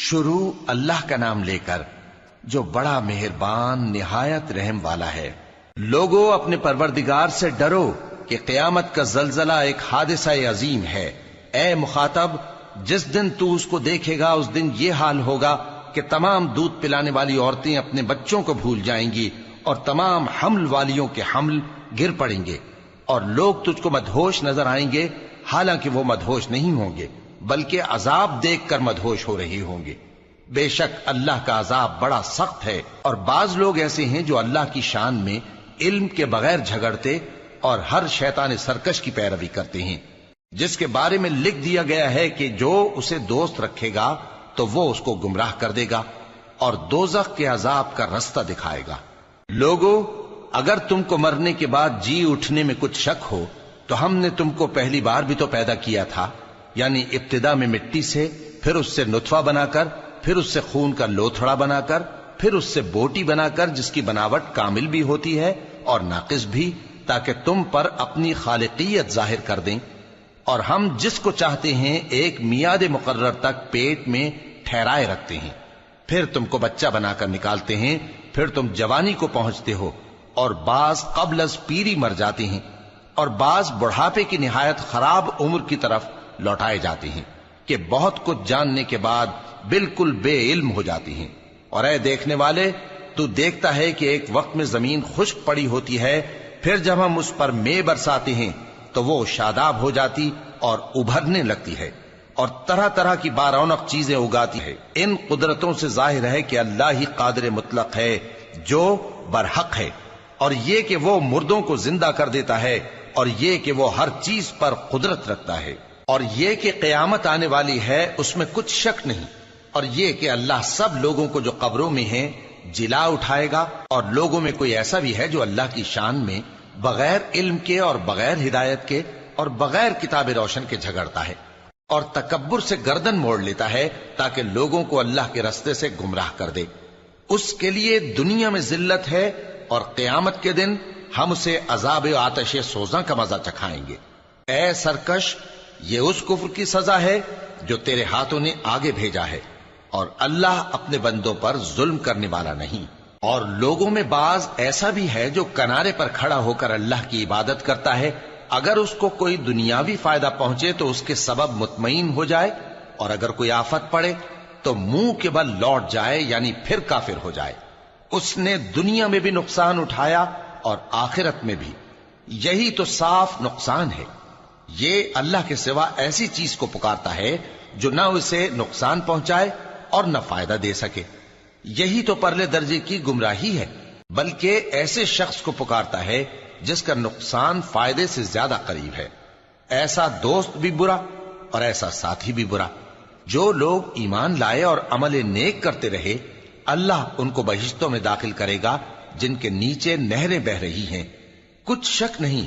شروع اللہ کا نام لے کر جو بڑا مہربان نہایت رحم والا ہے۔ لوگو اپنے پروردگار سے ڈرو کہ قیامت کا زلزلہ ایک حادثہ عظیم ہے۔ اے مخاطب، جس دن تو اس کو دیکھے گا اس دن یہ حال ہوگا کہ تمام دودھ پلانے والی عورتیں اپنے بچوں کو بھول جائیں گی اور تمام حمل والیوں کے حمل گر پڑیں گے، اور لوگ تجھ کو مدہوش نظر آئیں گے، حالانکہ وہ مدہوش نہیں ہوں گے بلکہ عذاب دیکھ کر مدہوش ہو رہے ہوں گے۔ بے شک اللہ کا عذاب بڑا سخت ہے، اور بعض لوگ ایسے ہیں جو اللہ کی شان میں علم کے بغیر جھگڑتے اور ہر شیطان سرکش کی پیروی کرتے ہیں، جس کے بارے میں لکھ دیا گیا ہے کہ جو اسے دوست رکھے گا تو وہ اس کو گمراہ کر دے گا اور دوزخ کے عذاب کا رستہ دکھائے گا۔ لوگو، اگر تم کو مرنے کے بعد جی اٹھنے میں کچھ شک ہو تو ہم نے تم کو پہلی بار بھی تو پیدا کیا تھا، یعنی ابتدا میں مٹی سے، پھر اس سے نطفہ بنا کر، پھر اس سے خون کا لوتھڑا بنا کر، پھر اس سے بوٹی بنا کر جس کی بناوٹ کامل بھی ہوتی ہے اور ناقص بھی، تاکہ تم پر اپنی خالقیت ظاہر کر دیں۔ اور ہم جس کو چاہتے ہیں ایک میعاد مقرر تک پیٹ میں ٹھہرائے رکھتے ہیں، پھر تم کو بچہ بنا کر نکالتے ہیں، پھر تم جوانی کو پہنچتے ہو، اور بعض قبل از پیری مر جاتے ہیں، اور بعض بڑھاپے کی نہایت خراب عمر کی طرف لوٹائے جاتے ہیں کہ بہت کچھ جاننے کے بعد بالکل بے علم ہو جاتی ہیں۔ اور اے دیکھنے والے، تو دیکھتا ہے کہ ایک وقت میں زمین خشک پڑی ہوتی ہے، پھر جب ہم اس پر مے برساتے ہیں تو وہ شاداب ہو جاتی اور ابھرنے لگتی ہے اور طرح طرح کی بارونق چیزیں اگاتی ہے۔ ان قدرتوں سے ظاہر ہے کہ اللہ ہی قادر مطلق ہے جو برحق ہے، اور یہ کہ وہ مردوں کو زندہ کر دیتا ہے، اور یہ کہ وہ ہر چیز پر قدرت رکھتا ہے، اور یہ کہ قیامت آنے والی ہے اس میں کچھ شک نہیں، اور یہ کہ اللہ سب لوگوں کو جو قبروں میں ہیں جلا اٹھائے گا، اور لوگوں میں کوئی ایسا بھی ہے جو اللہ کی شان میں بغیر علم کے اور بغیر ہدایت کے اور بغیر کتاب روشن کے جھگڑتا ہے اور تکبر سے گردن موڑ لیتا ہے تاکہ لوگوں کو اللہ کے رستے سے گمراہ کر دے۔ اس کے لیے دنیا میں ذلت ہے، اور قیامت کے دن ہم اسے عذاب آتش سوزاں کا مزہ چکھائیں گے۔ اے سرکش، یہ اس کفر کی سزا ہے جو تیرے ہاتھوں نے آگے بھیجا ہے، اور اللہ اپنے بندوں پر ظلم کرنے والا نہیں۔ اور لوگوں میں بعض ایسا بھی ہے جو کنارے پر کھڑا ہو کر اللہ کی عبادت کرتا ہے، اگر اس کو کوئی دنیاوی فائدہ پہنچے تو اس کے سبب مطمئن ہو جائے، اور اگر کوئی آفت پڑے تو منہ کے بل لوٹ جائے، یعنی پھر کافر ہو جائے۔ اس نے دنیا میں بھی نقصان اٹھایا اور آخرت میں بھی، یہی تو صاف نقصان ہے۔ یہ اللہ کے سوا ایسی چیز کو پکارتا ہے جو نہ اسے نقصان پہنچائے اور نہ فائدہ دے سکے، یہی تو پرلے درجے کی گمراہی ہے۔ بلکہ ایسے شخص کو پکارتا ہے جس کا نقصان فائدے سے زیادہ قریب ہے۔ ایسا دوست بھی برا اور ایسا ساتھی بھی برا۔ جو لوگ ایمان لائے اور عمل نیک کرتے رہے، اللہ ان کو بہشتوں میں داخل کرے گا جن کے نیچے نہریں بہ رہی ہیں۔ کچھ شک نہیں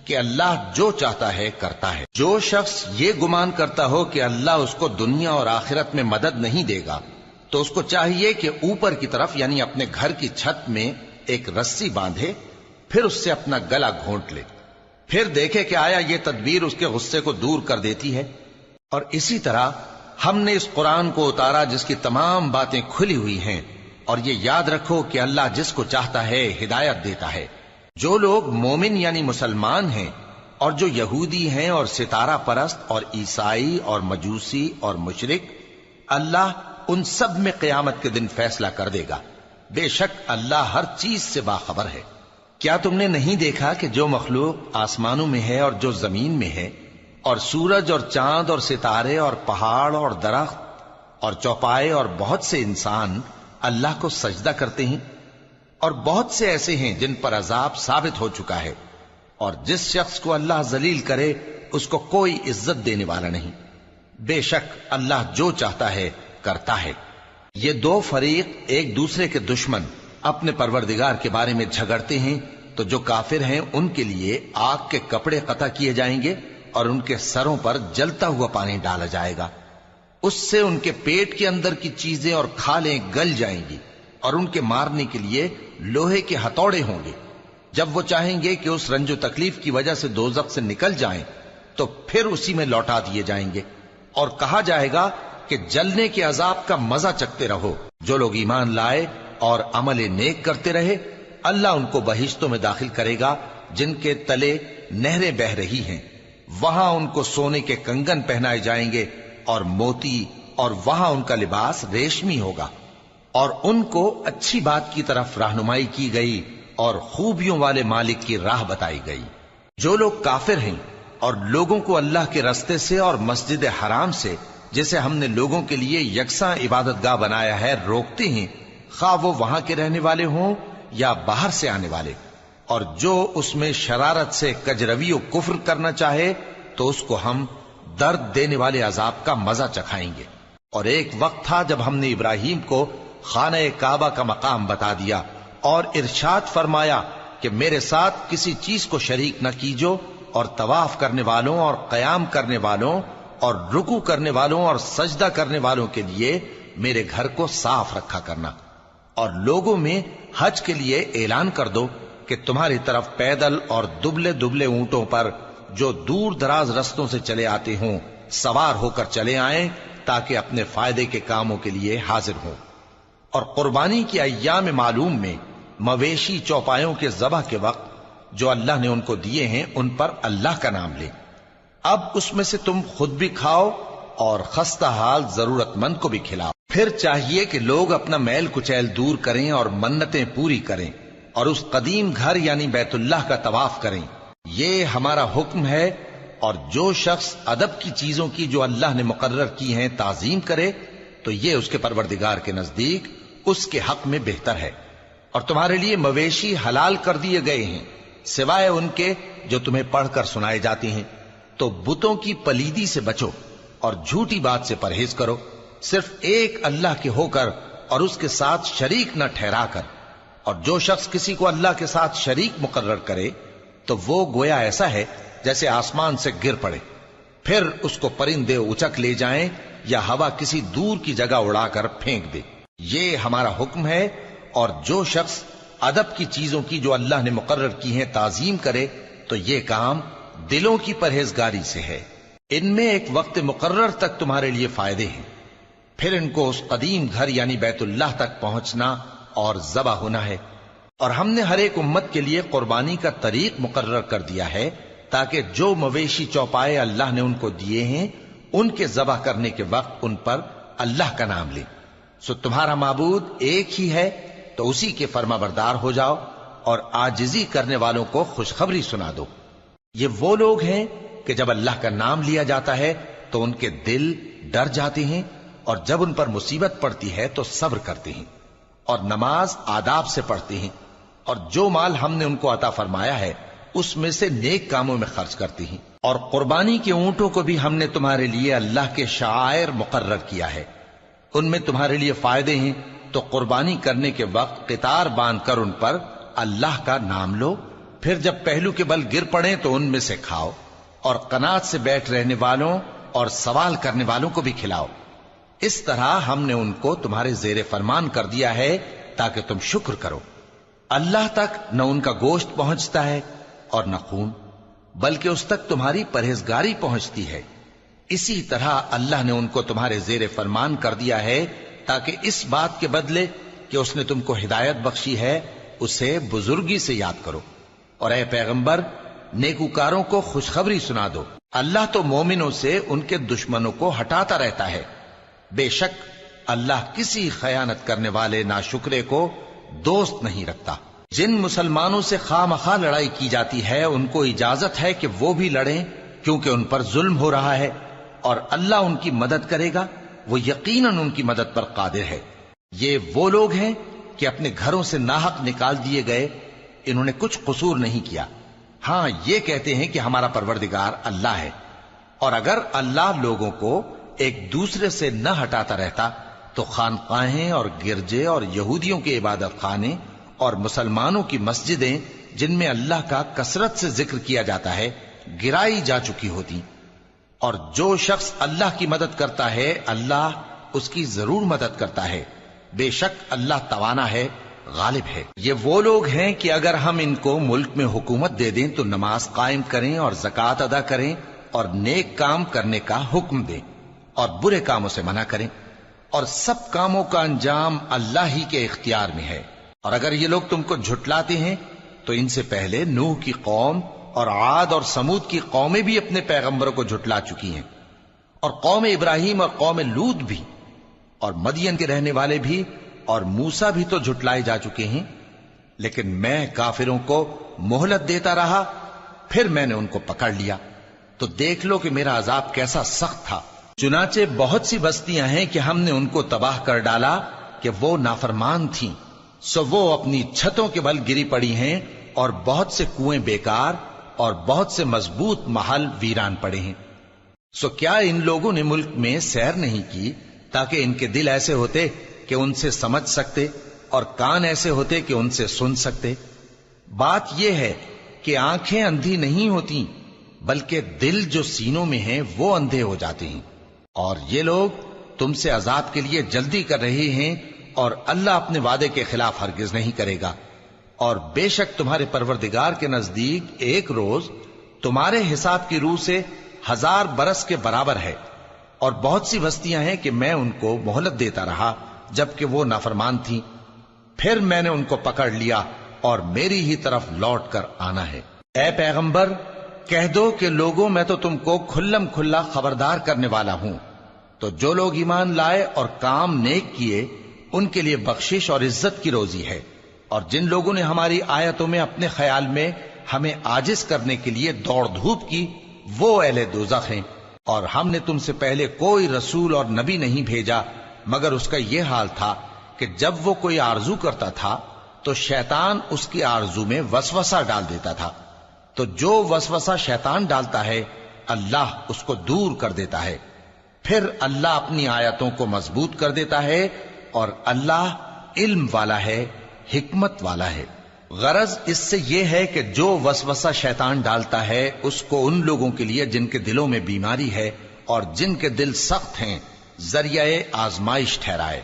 کہ اللہ جو چاہتا ہے کرتا ہے۔ جو شخص یہ گمان کرتا ہو کہ اللہ اس کو دنیا اور آخرت میں مدد نہیں دے گا تو اس کو چاہیے کہ اوپر کی طرف یعنی اپنے گھر کی چھت میں ایک رسی باندھے، پھر اس سے اپنا گلا گھونٹ لے، پھر دیکھے کہ آیا یہ تدبیر اس کے غصے کو دور کر دیتی ہے۔ اور اسی طرح ہم نے اس قرآن کو اتارا جس کی تمام باتیں کھلی ہوئی ہیں، اور یہ یاد رکھو کہ اللہ جس کو چاہتا ہے ہدایت دیتا ہے۔ جو لوگ مومن یعنی مسلمان ہیں اور جو یہودی ہیں اور ستارہ پرست اور عیسائی اور مجوسی اور مشرک، اللہ ان سب میں قیامت کے دن فیصلہ کر دے گا۔ بے شک اللہ ہر چیز سے باخبر ہے۔ کیا تم نے نہیں دیکھا کہ جو مخلوق آسمانوں میں ہے اور جو زمین میں ہے، اور سورج اور چاند اور ستارے اور پہاڑ اور درخت اور چوپائے اور بہت سے انسان اللہ کو سجدہ کرتے ہیں، اور بہت سے ایسے ہیں جن پر عذاب ثابت ہو چکا ہے، اور جس شخص کو اللہ ذلیل کرے اس کو کوئی عزت دینے والا نہیں۔ بے شک اللہ جو چاہتا ہے کرتا ہے۔ یہ دو فریق ایک دوسرے کے دشمن اپنے پروردگار کے بارے میں جھگڑتے ہیں، تو جو کافر ہیں ان کے لیے آگ کے کپڑے قطع کیے جائیں گے اور ان کے سروں پر جلتا ہوا پانی ڈالا جائے گا، اس سے ان کے پیٹ کے اندر کی چیزیں اور کھالیں گل جائیں گی، اور ان کے مارنے کے لیے لوہے کے ہتھوڑے ہوں گے۔ جب وہ چاہیں گے کہ اس رنج و تکلیف کی وجہ سے دوزخ سے نکل جائیں تو پھر اسی میں لوٹا دیے جائیں گے، اور کہا جائے گا کہ جلنے کے عذاب کا مزہ چکتے رہو۔ جو لوگ ایمان لائے اور عمل نیک کرتے رہے، اللہ ان کو بہشتوں میں داخل کرے گا جن کے تلے نہریں بہ رہی ہیں، وہاں ان کو سونے کے کنگن پہنائے جائیں گے اور موتی، اور وہاں ان کا لباس ریشمی ہوگا، اور ان کو اچھی بات کی طرف رہنمائی کی گئی اور خوبیوں والے مالک کی راہ بتائی گئی۔ جو لوگ کافر ہیں اور لوگوں کو اللہ کے رستے سے اور مسجد حرام سے، جسے ہم نے لوگوں کے لیے یکساں عبادت گاہ بنایا ہے، روکتے ہیں، خواہ وہ وہاں کے رہنے والے ہوں یا باہر سے آنے والے، اور جو اس میں شرارت سے کجروی و کفر کرنا چاہے تو اس کو ہم درد دینے والے عذاب کا مزہ چکھائیں گے۔ اور ایک وقت تھا جب ہم نے ابراہیم کو خانہ کعبہ کا مقام بتا دیا اور ارشاد فرمایا کہ میرے ساتھ کسی چیز کو شریک نہ کیجو، اور طواف کرنے والوں اور قیام کرنے والوں اور رکوع کرنے والوں اور سجدہ کرنے والوں کے لیے میرے گھر کو صاف رکھا کرنا، اور لوگوں میں حج کے لیے اعلان کر دو کہ تمہاری طرف پیدل اور دبلے دبلے اونٹوں پر جو دور دراز رستوں سے چلے آتے ہوں سوار ہو کر چلے آئیں، تاکہ اپنے فائدے کے کاموں کے لیے حاضر ہوں۔ اور قربانی کی ایام معلوم میں مویشی چوپایوں کے ذبح کے وقت جو اللہ نے ان کو دیے ہیں ان پر اللہ کا نام لیں۔ اب اس میں سے تم خود بھی کھاؤ اور خستہ حال ضرورت مند کو بھی کھلاؤ۔ پھر چاہیے کہ لوگ اپنا میل کچیل دور کریں اور منتیں پوری کریں اور اس قدیم گھر یعنی بیت اللہ کا طواف کریں، یہ ہمارا حکم ہے۔ اور جو شخص ادب کی چیزوں کی جو اللہ نے مقرر کی ہیں تعظیم کرے تو یہ اس کے پروردگار کے نزدیک اس کے حق میں بہتر ہے۔ اور تمہارے لیے مویشی حلال کر دیے گئے ہیں سوائے ان کے جو تمہیں پڑھ کر سنائے جاتے ہیں، تو بتوں کی پلیدی سے بچو اور جھوٹی بات سے پرہیز کرو، صرف ایک اللہ کے ہو کر اور اس کے ساتھ شریک نہ ٹھہرا کر۔ اور جو شخص کسی کو اللہ کے ساتھ شریک مقرر کرے تو وہ گویا ایسا ہے جیسے آسمان سے گر پڑے، پھر اس کو پرندے اچک لے جائیں یا ہوا کسی دور کی جگہ اڑا کر پھینک دے۔ یہ ہمارا حکم ہے۔ اور جو شخص ادب کی چیزوں کی جو اللہ نے مقرر کی ہیں تعظیم کرے تو یہ کام دلوں کی پرہیزگاری سے ہے۔ ان میں ایک وقت مقرر تک تمہارے لیے فائدے ہیں، پھر ان کو اس قدیم گھر یعنی بیت اللہ تک پہنچنا اور ذبح ہونا ہے۔ اور ہم نے ہر ایک امت کے لیے قربانی کا طریق مقرر کر دیا ہے تاکہ جو مویشی چوپائے اللہ نے ان کو دیے ہیں ان کے ذبح کرنے کے وقت ان پر اللہ کا نام لیں۔ سو تمہارا معبود ایک ہی ہے تو اسی کے فرما بردار ہو جاؤ اور عاجزی کرنے والوں کو خوشخبری سنا دو۔ یہ وہ لوگ ہیں کہ جب اللہ کا نام لیا جاتا ہے تو ان کے دل ڈر جاتے ہیں، اور جب ان پر مصیبت پڑتی ہے تو صبر کرتے ہیں اور نماز آداب سے پڑھتے ہیں، اور جو مال ہم نے ان کو عطا فرمایا ہے اس میں سے نیک کاموں میں خرچ کرتے ہیں۔ اور قربانی کے اونٹوں کو بھی ہم نے تمہارے لیے اللہ کے شعائر مقرر کیا ہے، ان میں تمہارے لیے فائدے ہیں، تو قربانی کرنے کے وقت قطار باندھ کر ان پر اللہ کا نام لو، پھر جب پہلو کے بل گر پڑیں تو ان میں سے کھاؤ، اور قناعت سے بیٹھ رہنے والوں اور سوال کرنے والوں کو بھی کھلاؤ۔ اس طرح ہم نے ان کو تمہارے زیر فرمان کر دیا ہے تاکہ تم شکر کرو۔ اللہ تک نہ ان کا گوشت پہنچتا ہے اور نہ خون، بلکہ اس تک تمہاری پرہیزگاری پہنچتی ہے۔ اسی طرح اللہ نے ان کو تمہارے زیر فرمان کر دیا ہے تاکہ اس بات کے بدلے کہ اس نے تم کو ہدایت بخشی ہے اسے بزرگی سے یاد کرو۔ اور اے پیغمبر، نیکوکاروں کو خوشخبری سنا دو، اللہ تو مومنوں سے ان کے دشمنوں کو ہٹاتا رہتا ہے۔ بے شک اللہ کسی خیانت کرنے والے ناشکرے کو دوست نہیں رکھتا۔ جن مسلمانوں سے خواہ مخواہ لڑائی کی جاتی ہے ان کو اجازت ہے کہ وہ بھی لڑیں، کیونکہ ان پر ظلم ہو رہا ہے، اور اللہ ان کی مدد کرے گا، وہ یقیناً ان کی مدد پر قادر ہے۔ یہ وہ لوگ ہیں کہ اپنے گھروں سے ناحق نکال دیے گئے، انہوں نے کچھ قصور نہیں کیا، ہاں یہ کہتے ہیں کہ ہمارا پروردگار اللہ ہے۔ اور اگر اللہ لوگوں کو ایک دوسرے سے نہ ہٹاتا رہتا تو خانقاہیں اور گرجے اور یہودیوں کے عبادت خانے اور مسلمانوں کی مسجدیں جن میں اللہ کا کثرت سے ذکر کیا جاتا ہے گرائی جا چکی ہوتی۔ اور جو شخص اللہ کی مدد کرتا ہے اللہ اس کی ضرور مدد کرتا ہے، بے شک اللہ توانا ہے، غالب ہے۔ یہ وہ لوگ ہیں کہ اگر ہم ان کو ملک میں حکومت دے دیں تو نماز قائم کریں اور زکوٰۃ ادا کریں اور نیک کام کرنے کا حکم دیں اور برے کاموں سے منع کریں، اور سب کاموں کا انجام اللہ ہی کے اختیار میں ہے۔ اور اگر یہ لوگ تم کو جھٹلاتے ہیں تو ان سے پہلے نوح کی قوم اور عاد اور سمود کی قومیں بھی اپنے پیغمبروں کو جھٹلا چکی ہیں، اور قوم ابراہیم اور قوم لوط بھی، اور مدین کے رہنے والے بھی، اور موسیٰ بھی تو جھٹلائے جا چکے ہیں۔ لیکن میں کافروں کو مہلت دیتا رہا، پھر میں نے ان کو پکڑ لیا، تو دیکھ لو کہ میرا عذاب کیسا سخت تھا۔ چنانچہ بہت سی بستیاں ہیں کہ ہم نے ان کو تباہ کر ڈالا کہ وہ نافرمان تھیں، سو وہ اپنی چھتوں کے بل گری پڑی ہیں، اور بہت سے کنویں بیکار اور بہت سے مضبوط محل ویران پڑے ہیں۔ سو کیا ان لوگوں نے ملک میں سیر نہیں کی تاکہ ان کے دل ایسے ہوتے کہ ان سے سمجھ سکتے، اور کان ایسے ہوتے کہ ان سے سن سکتے؟ بات یہ ہے کہ آنکھیں اندھی نہیں ہوتی، بلکہ دل جو سینوں میں ہیں وہ اندھے ہو جاتے ہیں۔ اور یہ لوگ تم سے عذاب کے لیے جلدی کر رہے ہیں، اور اللہ اپنے وعدے کے خلاف ہرگز نہیں کرے گا۔ اور بے شک تمہارے پروردگار کے نزدیک ایک روز تمہارے حساب کی روح سے 1000 برس کے برابر ہے۔ اور بہت سی بستیاں ہیں کہ میں ان کو مہلت دیتا رہا جبکہ وہ نافرمان تھیں، پھر میں نے ان کو پکڑ لیا، اور میری ہی طرف لوٹ کر آنا ہے۔ اے پیغمبر، کہہ دو کہ لوگوں میں تو تم کو کھلم کھلا خبردار کرنے والا ہوں، تو جو لوگ ایمان لائے اور کام نیک کیے ان کے لیے بخشش اور عزت کی روزی ہے، اور جن لوگوں نے ہماری آیتوں میں اپنے خیال میں ہمیں عاجز کرنے کے لیے دوڑ دھوپ کی، وہ اہل دوزخ ہیں۔ اور ہم نے تم سے پہلے کوئی رسول اور نبی نہیں بھیجا مگر اس کا یہ حال تھا کہ جب وہ کوئی آرزو کرتا تھا تو شیطان اس کی آرزو میں وسوسہ ڈال دیتا تھا، تو جو وسوسہ شیطان ڈالتا ہے اللہ اس کو دور کر دیتا ہے، پھر اللہ اپنی آیتوں کو مضبوط کر دیتا ہے، اور اللہ علم والا ہے، حکمت والا ہے۔ غرض اس سے یہ ہے کہ جو وسوسہ شیطان ڈالتا ہے اس کو ان لوگوں کے لیے جن کے دلوں میں بیماری ہے اور جن کے دل سخت ہیں ذریعہ آزمائش ٹھہرائے۔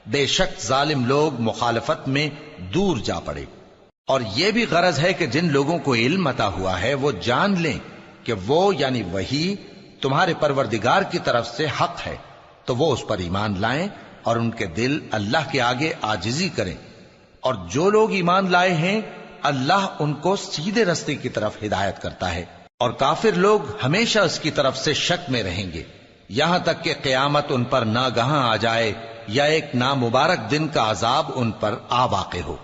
بے شک ظالم لوگ مخالفت میں دور جا پڑے۔ اور یہ بھی غرض ہے کہ جن لوگوں کو علم عطا ہوا ہے وہ جان لیں کہ وہ یعنی وحی تمہارے پروردگار کی طرف سے حق ہے، تو وہ اس پر ایمان لائیں اور ان کے دل اللہ کے آگے عاجزی کریں۔ اور جو لوگ ایمان لائے ہیں اللہ ان کو سیدھے رستے کی طرف ہدایت کرتا ہے، اور کافر لوگ ہمیشہ اس کی طرف سے شک میں رہیں گے، یہاں تک کہ قیامت ان پر ناگہاں آ جائے یا ایک نامبارک دن کا عذاب ان پر آ واقع ہو۔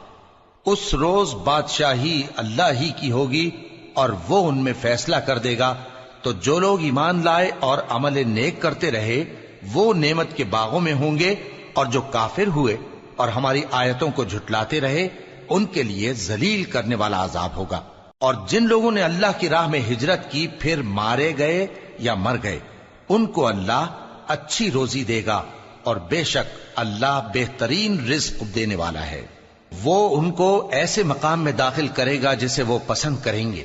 اس روز بادشاہی اللہ ہی کی ہوگی اور وہ ان میں فیصلہ کر دے گا، تو جو لوگ ایمان لائے اور عمل نیک کرتے رہے وہ نعمت کے باغوں میں ہوں گے، اور جو کافر ہوئے اور ہماری آیتوں کو جھٹلاتے رہے ان کے لیے ذلیل کرنے والا عذاب ہوگا۔ اور جن لوگوں نے اللہ کی راہ میں ہجرت کی پھر مارے گئے یا مر گئے ان کو اللہ اچھی روزی دے گا، اور بے شک اللہ بہترین رزق دینے والا ہے۔ وہ ان کو ایسے مقام میں داخل کرے گا جسے وہ پسند کریں گے،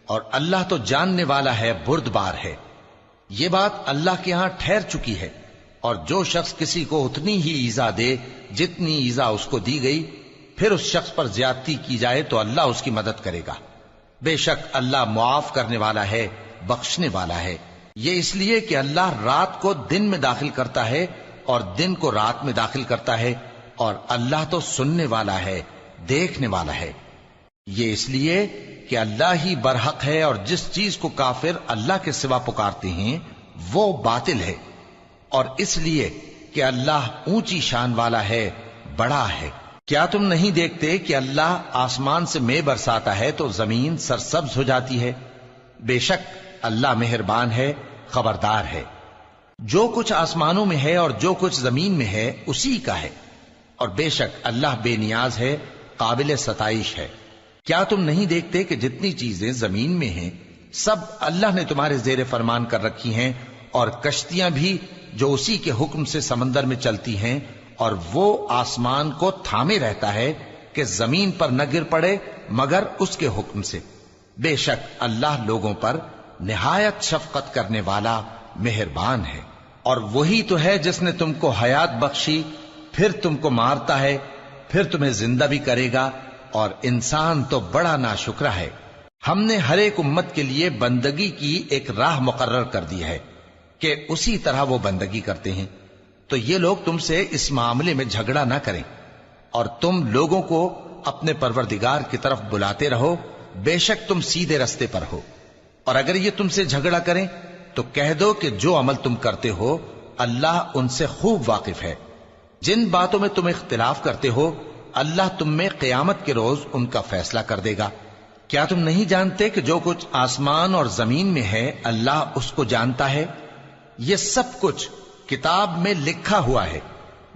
اور اللہ تو جاننے والا ہے، بردبار ہے۔ یہ بات اللہ کے ہاں ٹھہر چکی ہے، اور جو شخص کسی کو اتنی ہی ایذا دے جتنی ایذا اس کو دی گئی، پھر اس شخص پر زیادتی کی جائے تو اللہ اس کی مدد کرے گا۔ بے شک اللہ معاف کرنے والا ہے، بخشنے والا ہے۔ یہ اس لیے کہ اللہ رات کو دن میں داخل کرتا ہے اور دن کو رات میں داخل کرتا ہے، اور اللہ تو سننے والا ہے، دیکھنے والا ہے۔ یہ اس لیے کہ اللہ ہی برحق ہے، اور جس چیز کو کافر اللہ کے سوا پکارتے ہیں وہ باطل ہے، اور اس لیے کہ اللہ اونچی شان والا ہے، بڑا ہے۔ کیا تم نہیں دیکھتے کہ اللہ آسمان سے مے برساتا ہے تو زمین سرسبز ہو جاتی ہے؟ بے شک اللہ مہربان ہے، خبردار ہے۔ جو کچھ آسمانوں میں ہے اور جو کچھ زمین میں ہے اسی کا ہے، اور بے شک اللہ بے نیاز ہے، قابل ستائش ہے۔ کیا تم نہیں دیکھتے کہ جتنی چیزیں زمین میں ہیں سب اللہ نے تمہارے زیر فرمان کر رکھی ہیں، اور کشتیاں بھی جو اسی کے حکم سے سمندر میں چلتی ہیں، اور وہ آسمان کو تھامے رہتا ہے کہ زمین پر نہ گر پڑے مگر اس کے حکم سے۔ بے شک اللہ لوگوں پر نہایت شفقت کرنے والا مہربان ہے۔ اور وہی تو ہے جس نے تم کو حیات بخشی، پھر تم کو مارتا ہے، پھر تمہیں زندہ بھی کرے گا، اور انسان تو بڑا ناشکرا ہے۔ ہم نے ہر ایک امت کے لیے بندگی کی ایک راہ مقرر کر دی ہے، کہ اسی طرح وہ بندگی کرتے ہیں، تو یہ لوگ تم سے اس معاملے میں جھگڑا نہ کریں، اور تم لوگوں کو اپنے پروردگار کی طرف بلاتے رہو، بے شک تم سیدھے رستے پر ہو۔ اور اگر یہ تم سے جھگڑا کریں تو کہہ دو کہ جو عمل تم کرتے ہو اللہ ان سے خوب واقف ہے۔ جن باتوں میں تم اختلاف کرتے ہو اللہ تم میں قیامت کے روز ان کا فیصلہ کر دے گا۔ کیا تم نہیں جانتے کہ جو کچھ آسمان اور زمین میں ہے اللہ اس کو جانتا ہے؟ یہ سب کچھ کتاب میں لکھا ہوا ہے،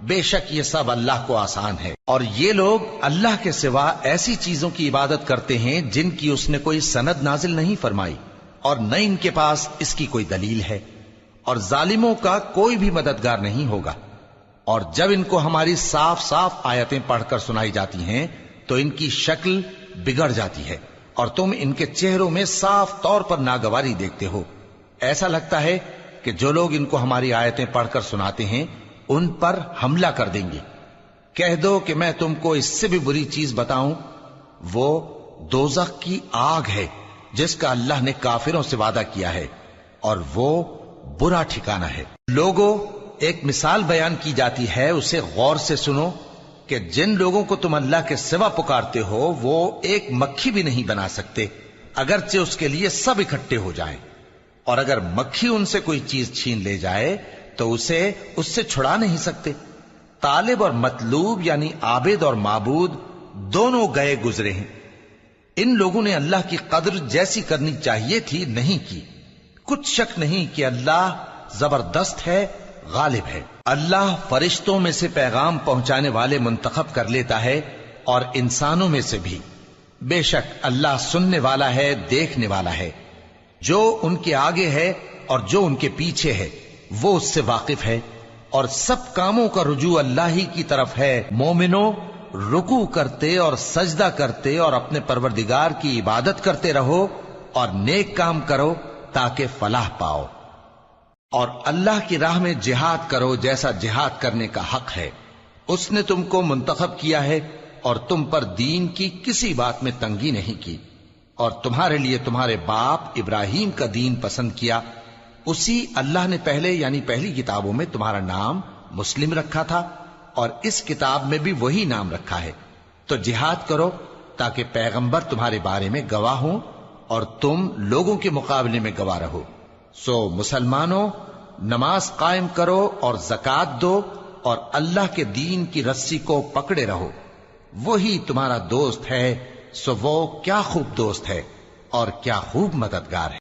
بے شک یہ سب اللہ کو آسان ہے۔ اور یہ لوگ اللہ کے سوا ایسی چیزوں کی عبادت کرتے ہیں جن کی اس نے کوئی سند نازل نہیں فرمائی، اور نہ ان کے پاس اس کی کوئی دلیل ہے، اور ظالموں کا کوئی بھی مددگار نہیں ہوگا۔ اور جب ان کو ہماری صاف صاف آیتیں پڑھ کر سنائی جاتی ہیں تو ان کی شکل بگڑ جاتی ہے، اور تم ان کے چہروں میں صاف طور پر ناگواری دیکھتے ہو۔ ایسا لگتا ہے کہ جو لوگ ان کو ہماری آیتیں پڑھ کر سناتے ہیں ان پر حملہ کر دیں گے۔ کہہ دو کہ میں تم کو اس سے بھی بری چیز بتاؤں، وہ دوزخ کی آگ ہے جس کا اللہ نے کافروں سے وعدہ کیا ہے، اور وہ برا ٹھکانہ ہے۔ لوگوں، ایک مثال بیان کی جاتی ہے، اسے غور سے سنو کہ جن لوگوں کو تم اللہ کے سوا پکارتے ہو وہ ایک مکھی بھی نہیں بنا سکتے اگرچہ اس کے لیے سب اکٹھے ہو جائیں، اور اگر مکھی ان سے کوئی چیز چھین لے جائے تو اسے اس سے چھڑا نہیں سکتے۔ طالب اور مطلوب یعنی عابد اور معبود دونوں گئے گزرے ہیں۔ ان لوگوں نے اللہ کی قدر جیسی کرنی چاہیے تھی نہیں کی۔ کچھ شک نہیں کہ اللہ زبردست ہے، غالب ہے۔ اللہ فرشتوں میں سے پیغام پہنچانے والے منتخب کر لیتا ہے اور انسانوں میں سے بھی۔ بے شک اللہ سننے والا ہے، دیکھنے والا ہے۔ جو ان کے آگے ہے اور جو ان کے پیچھے ہے وہ اس سے واقف ہے، اور سب کاموں کا رجوع اللہ ہی کی طرف ہے۔ مومنوں، رکوع کرتے اور سجدہ کرتے اور اپنے پروردگار کی عبادت کرتے رہو اور نیک کام کرو تاکہ فلاح پاؤ، اور اللہ کی راہ میں جہاد کرو جیسا جہاد کرنے کا حق ہے۔ اس نے تم کو منتخب کیا ہے اور تم پر دین کی کسی بات میں تنگی نہیں کی، اور تمہارے لیے تمہارے باپ ابراہیم کا دین پسند کیا۔ اسی اللہ نے پہلے یعنی پہلی کتابوں میں تمہارا نام مسلم رکھا تھا، اور اس کتاب میں بھی وہی نام رکھا ہے۔ تو جہاد کرو تاکہ پیغمبر تمہارے بارے میں گواہ ہوں اور تم لوگوں کے مقابلے میں گواہ رہو۔ سو مسلمانوں، نماز قائم کرو اور زکوٰۃ دو اور اللہ کے دین کی رسی کو پکڑے رہو، وہی تمہارا دوست ہے۔ سو وہ کیا خوب دوست ہے اور کیا خوب مددگار ہے۔